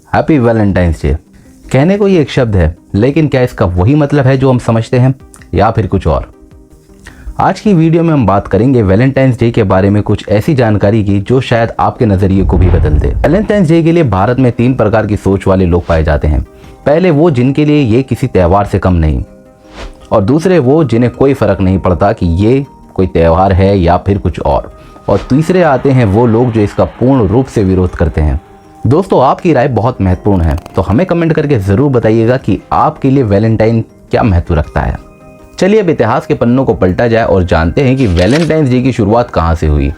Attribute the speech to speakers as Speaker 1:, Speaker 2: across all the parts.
Speaker 1: Happy Valentine's day. कहने को ये एक शब्द है, लेकिन क्या इसका वही मतलब है जो हम समझते हैं या फिर कुछ और? आज की वीडियो में हम बात करेंगे वैलेंटाइंस डे के बारे में कुछ ऐसी जानकारी की जो शायद आपके नज़रिए को भी बदल दे। वैलेंटाइंस डे के लिए भारत में 3 प्रकार की सोच वाले लोग पाए जाते हैं। पहले वो जिनके लिए ये किसी त्यौहार से कम नहीं, और दूसरे वो जिन्हें कोई फ़र्क नहीं पड़ता कि ये कोई त्यौहार है या फिर कुछ और तीसरे आते हैं वो लोग जो इसका पूर्ण रूप से विरोध करते हैं। दोस्तों, आपकी राय बहुत महत्वपूर्ण है, तो हमें कमेंट करके ज़रूर बताइएगा कि आपके लिए वैलेंटाइन क्या महत्व रखता है। चलिए अब इतिहास के पन्नों को पलटा जाए और जानते हैं कि वैलेंटाइंस डे की शुरुआत कहाँ से हुई।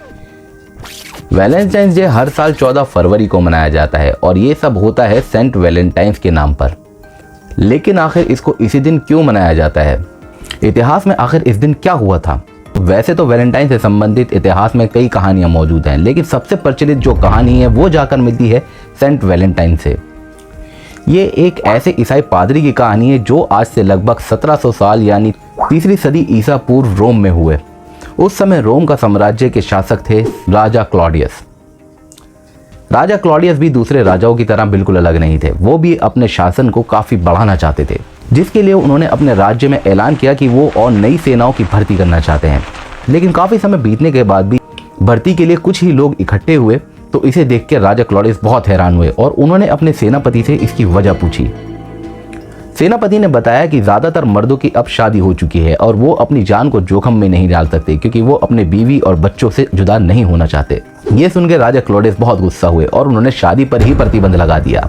Speaker 1: वैलेंटाइंस डे हर साल 14 फरवरी को मनाया जाता है और ये सब होता है सेंट वैलेंटाइंस के नाम पर। लेकिन आखिर इसको इसी दिन क्यों मनाया जाता है? इतिहास में आखिर इस दिन क्या हुआ था? वैसे तो वैलेंटाइन से संबंधित इतिहास में कई कहानियां मौजूद हैं, लेकिन सबसे प्रचलित जो कहानी है वो जाकर मिलती है सेंट वैलेंटाइन से। ये एक ऐसे ईसाई पादरी की कहानी है जो आज से लगभग 1700 साल यानी 3री सदी ईसा पूर्व रोम में हुए। उस समय रोम का साम्राज्य के शासक थे राजा क्लॉडियस। राजा क्लॉडियस भी दूसरे राजाओं की तरह बिल्कुल अलग नहीं थे। वो भी अपने शासन को काफ़ी बढ़ाना चाहते थे, जिसके लिए उन्होंने अपने राज्य में ऐलान किया कि वो और नई सेनाओं की भर्ती करना चाहते हैं। लेकिन काफ़ी समय बीतने के बाद भी भर्ती के लिए कुछ ही लोग इकट्ठे हुए, तो इसे देखकर राजा क्लॉडियस बहुत हैरान हुए और उन्होंने अपने सेनापति से इसकी वजह पूछी। सेनापति ने बताया कि ज़्यादातर मर्दों की अब शादी हो चुकी है और वो अपनी जान को जोखिम में नहीं डाल सकते, क्योंकि वो अपने बीवी और बच्चों से जुदा नहीं होना चाहते। ये सुनकर राजा क्लॉडियस बहुत गुस्सा हुए और उन्होंने शादी पर ही प्रतिबंध लगा दिया।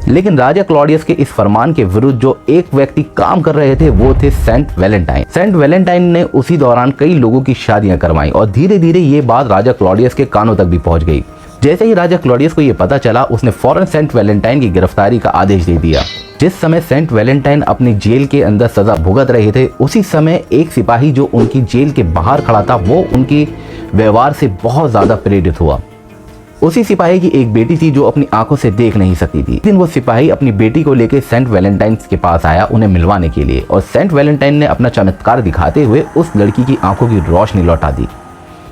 Speaker 1: लेकिन राजा क्लॉडियस के इस फरमान के विरुद्ध जो एक व्यक्ति काम कर रहे थे वो थे सेंट वैलेंटाइन। सेंट वैलेंटाइन ने उसी दौरान कई लोगों की शादियां करवाई और धीरे धीरे ये बात राजा क्लॉडियस के कानों तक भी पहुंच गई। जैसे ही राजा क्लॉडियस को ये पता चला, उसने फौरन सेंट वैलेंटाइन की गिरफ्तारी का आदेश दे दिया। जिस समय सेंट वैलेंटाइन अपनी जेल के अंदर सजा भुगत रहे थे, उसी समय एक सिपाही जो उनकी जेल के बाहर खड़ा था वो उनकी व्यवहार से बहुत ज्यादा प्रेरित हुआ। उसी सिपाही की एक बेटी थी जो अपनी आंखों से देख नहीं सकती थी। दिन वो सिपाही अपनी बेटी को लेकर सेंट वैलेंटाइन के पास आया उन्हें मिलवाने के लिए, और सेंट वैलेंटाइन ने अपना चमत्कार दिखाते हुए उस लड़की की आंखों की रोशनी लौटा दी।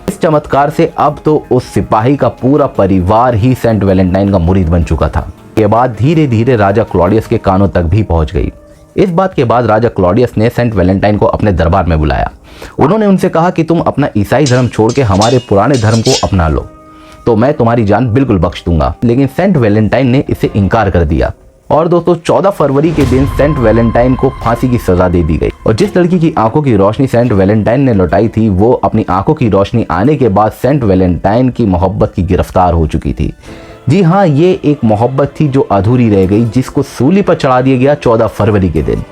Speaker 1: इस चमत्कार से अब तो उस सिपाही का पूरा परिवार ही सेंट वैलेंटाइन का मुरीद बन चुका था। ये बात धीरे धीरे राजा क्लॉडियस के कानों तक भी पहुंच गई। इस बात के बाद राजा क्लॉडियस ने सेंट वैलेंटाइन को अपने दरबार में बुलाया। उन्होंने उनसे कहा कि तुम अपना ईसाई धर्म छोड़ के हमारे पुराने धर्म को अपना लो तो मैं तुम्हारी जान बिल्कुल बख्श दूंगा। लेकिन सेंट वैलेंटाइन ने इसे इनकार कर दिया और दोस्तों 14 फरवरी के दिन सेंट वैलेंटाइन को फांसी की सजा दे दी गई। और जिस लड़की की आंखों की रोशनी सेंट वैलेंटाइन ने लौटाई थी, वो अपनी आंखों की रोशनी आने के बाद सेंट वैलेंटाइन की मोहब्बत की गिरफ्तार हो चुकी थी। जी हाँ, ये एक मोहब्बत थी जो अधूरी रह गई, जिसको सूली पर चढ़ा दिया गया 14 फरवरी के दिन।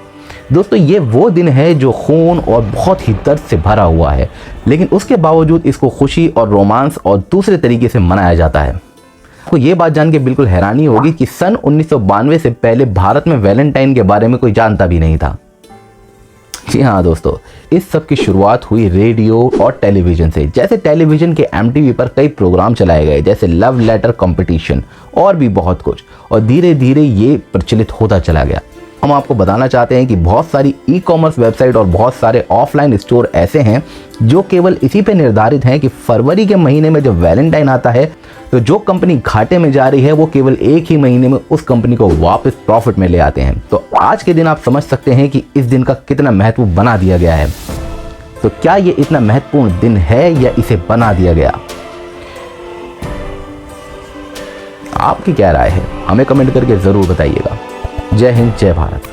Speaker 1: दोस्तों, ये वो दिन है जो खून और बहुत ही दर्द से भरा हुआ है, लेकिन उसके बावजूद इसको खुशी और रोमांस और दूसरे तरीके से मनाया जाता है। आपको ये बात जान के बिल्कुल हैरानी होगी कि सन 1992 से पहले भारत में वैलेंटाइन के बारे में कोई जानता भी नहीं था। जी हाँ दोस्तों, इस सब की शुरुआत हुई रेडियो और टेलीविज़न से। जैसे टेलीविज़न के MTV पर कई प्रोग्राम चलाए गए, जैसे लव लेटर कंपटीशन और भी बहुत कुछ, और धीरे धीरे ये प्रचलित होता चला गया। हम आपको बताना चाहते हैं कि बहुत सारी ई-कॉमर्स वेबसाइट और बहुत सारे ऑफलाइन स्टोर ऐसे हैं जो केवल इसी पे निर्धारित हैं कि फरवरी के महीने में जब वैलेंटाइन आता है तो जो कंपनी घाटे में जा रही है वो केवल एक ही महीने में उस कंपनी को वापस प्रॉफिट में ले आते हैं। तो आज के दिन आप समझ सकते हैं कि इस दिन का कितना महत्व बना दिया गया है। तो क्या ये इतना महत्वपूर्ण दिन है या इसे बना दिया गया? आपकी क्या राय है? हमें कमेंट करके ज़रूर बताइएगा। जय हिंद, जय भारत।